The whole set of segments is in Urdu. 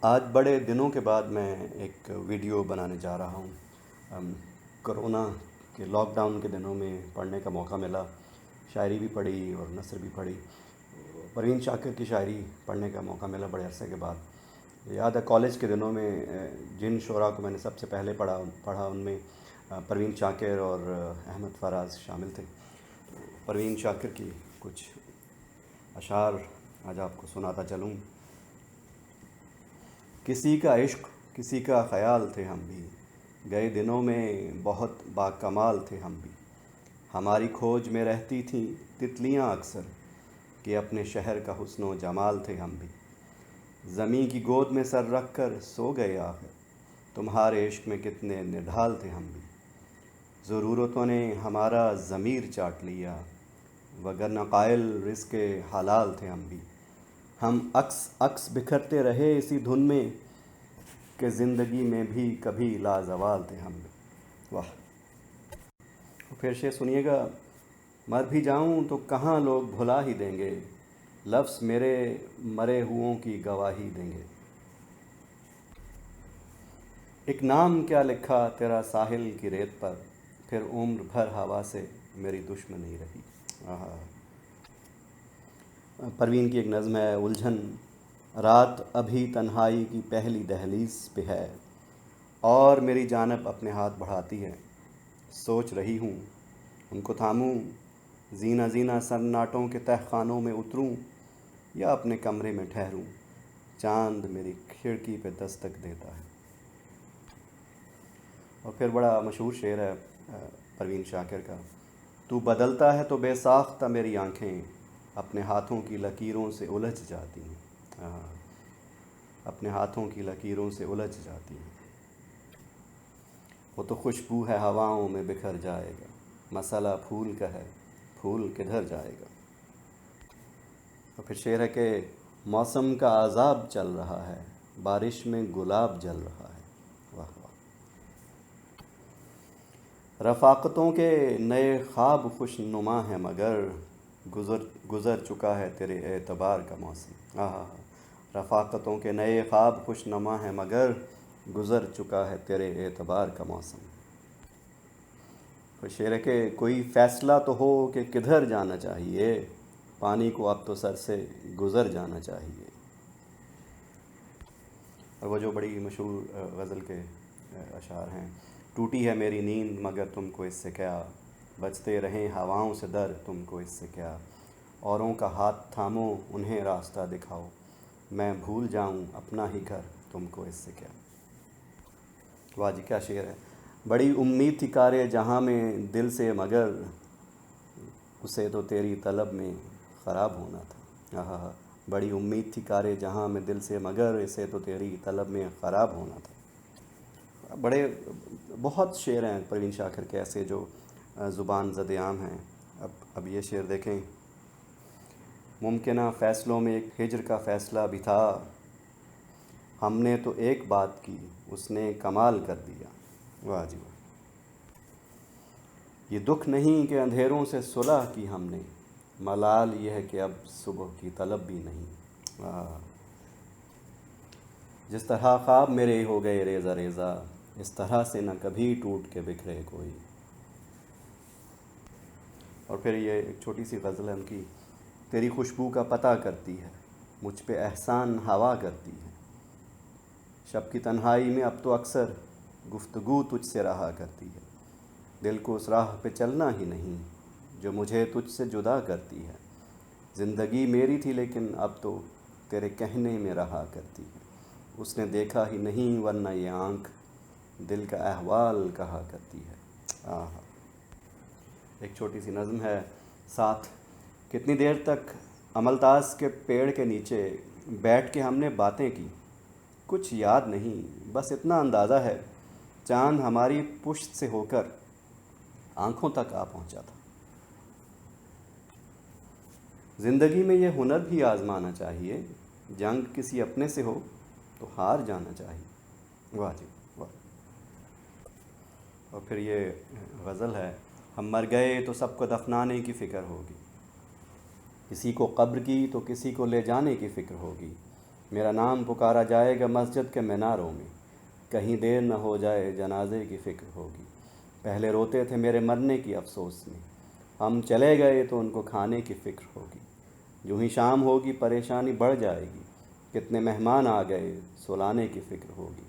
آج بڑے دنوں کے بعد میں ایک ویڈیو بنانے جا رہا ہوں۔ کرونا کے لاک ڈاؤن کے دنوں میں پڑھنے کا موقع ملا، شاعری بھی پڑھی اور نثر بھی پڑھی۔ پروین شاکر کی شاعری پڑھنے کا موقع ملا بڑے عرصے کے بعد۔ یاد ہے کالج کے دنوں میں جن شعراء کو میں نے سب سے پہلے پڑھا ان میں پروین شاکر اور احمد فراز شامل تھے۔ پروین شاکر کی کچھ اشعار آج آپ کو سناتا چلوں۔ کسی کا عشق کسی کا خیال تھے ہم بھی، گئے دنوں میں بہت باکمال تھے ہم بھی۔ ہماری کھوج میں رہتی تھیں تتلیاں اکثر، کہ اپنے شہر کا حسن و جمال تھے ہم بھی۔ زمیں کی گود میں سر رکھ کر سو گئے آخر، تمہارے عشق میں کتنے نڈھال تھے ہم بھی۔ ضرورتوں نے ہمارا ضمیر چاٹ لیا، وگرنہ قائل رزق حلال تھے ہم بھی۔ ہم عکس بکھرتے رہے اسی دھن میں، کہ زندگی میں بھی کبھی لازوال تھے ہم بھی۔ واہ! پھر شعر سنیے گا۔ مر بھی جاؤں تو کہاں لوگ بھلا ہی دیں گے، لفظ میرے مرے ہوئوں کی گواہی دیں گے۔ ایک نام کیا لکھا تیرا ساحل کی ریت پر، پھر عمر بھر ہوا سے میری دشمنی رہی۔ آہا! پروین کی ایک نظم ہے الجھن۔ رات ابھی تنہائی کی پہلی دہلیز پہ ہے، اور میری جانب اپنے ہاتھ بڑھاتی ہے۔ سوچ رہی ہوں ان کو تھاموں، زینہ زینہ سناٹوں کے تہ خانوں میں اتروں، یا اپنے کمرے میں ٹھہروں، چاند میری کھڑکی پہ دستک دیتا ہے۔ اور پھر بڑا مشہور شعر ہے پروین شاکر کا۔ تو بدلتا ہے تو بے ساختہ میری آنکھیں، اپنے ہاتھوں کی لکیروں سے الجھ جاتی ہیں۔ اپنے ہاتھوں کی لکیروں سے الجھ جاتی ہیں۔ وہ تو خوشبو ہے ہواؤں میں بکھر جائے گا، مسئلہ پھول کا ہے، پھول کدھر جائے گا۔ اور پھر شعر ہے کہ موسم کا عذاب چل رہا ہے، بارش میں گلاب جل رہا ہے۔ واہ واہ! رفاقتوں کے نئے خواب خوش نما ہیں مگر، گزر چکا ہے تیرے اعتبار کا موسم۔ رفاقتوں کے نئے خواب خوش نما ہیں مگر، گزر چکا ہے تیرے اعتبار کا موسم۔ تو شعر ہے کہ کوئی فیصلہ تو ہو کہ کدھر جانا چاہیے، پانی کو اب تو سر سے گزر جانا چاہیے۔ اور وہ جو بڑی مشہور غزل کے اشعار ہیں۔ ٹوٹی ہے میری نیند مگر تم کو اس سے کیا، بجتے رہیں ہواؤں سے در تم کو اس سے کیا۔ اوروں کا ہاتھ تھامو انہیں راستہ دکھاؤ، میں بھول جاؤں اپنا ہی گھر تم کو اس سے کیا۔ واہ جی کیا شعر ہے! بڑی امید تھی کار جہاں میں دل سے مگر، اسے تو تیری طلب میں خراب ہونا تھا۔ بڑی امید تھی کار جہاں میں دل سے مگر، اسے تو تیری طلب میں خراب ہونا تھا۔ بہت شعر ہیں پروین شاکر کے ایسے جو زبان زد عام ہیں۔ اب یہ شعر دیکھیں۔ ممکنہ فیصلوں میں ایک ہجر کا فیصلہ بھی تھا، ہم نے تو ایک بات کی اس نے کمال کر دیا۔ واہ جی واہ! یہ دکھ نہیں کہ اندھیروں سے صلح کی ہم نے، ملال یہ ہے کہ اب صبح کی طلب بھی نہیں۔ جس طرح خواب میرے ہو گئے ریزہ ریزہ، اس طرح سے نہ کبھی ٹوٹ کے بکھرے کوئی۔ اور پھر یہ ایک چھوٹی سی غزل ہے ان کی۔ تیری خوشبو کا پتہ کرتی ہے، مجھ پہ احسان ہوا کرتی ہے۔ شب کی تنہائی میں اب تو اکثر گفتگو تجھ سے رہا کرتی ہے۔ دل کو اس راہ پہ چلنا ہی نہیں جو مجھے تجھ سے جدا کرتی ہے۔ زندگی میری تھی لیکن اب تو تیرے کہنے میں رہا کرتی ہے۔ اس نے دیکھا ہی نہیں ورنہ یہ آنکھ دل کا احوال کہا کرتی ہے۔ ایک چھوٹی سی نظم ہے ساتھ۔ کتنی دیر تک عملتاس کے پیڑ کے نیچے بیٹھ کے ہم نے باتیں کی، کچھ یاد نہیں، بس اتنا اندازہ ہے چاند ہماری پشت سے ہو کر آنکھوں تک آ پہنچا تھا۔ زندگی میں یہ ہنر بھی آزمانا چاہیے، جنگ کسی اپنے سے ہو تو ہار جانا چاہیے۔ واہ جی واہ! اور پھر یہ غزل ہے۔ ہم مر گئے تو سب کو دفنانے کی فکر ہوگی، کسی کو قبر کی تو کسی کو لے جانے کی فکر ہوگی۔ میرا نام پکارا جائے گا مسجد کے میناروں میں، کہیں دیر نہ ہو جائے جنازے کی فکر ہوگی۔ پہلے روتے تھے میرے مرنے کی افسوس میں، ہم چلے گئے تو ان کو کھانے کی فکر ہوگی۔ یوں ہی شام ہوگی پریشانی بڑھ جائے گی، کتنے مہمان آ گئے سلانے کی فکر ہوگی۔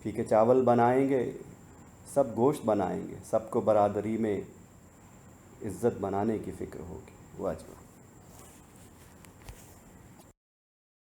پھیکے چاول بنائیں گے سب گوشت بنائیں گے، سب کو برادری میں عزت بنانے کی فکر ہوگی۔ واجب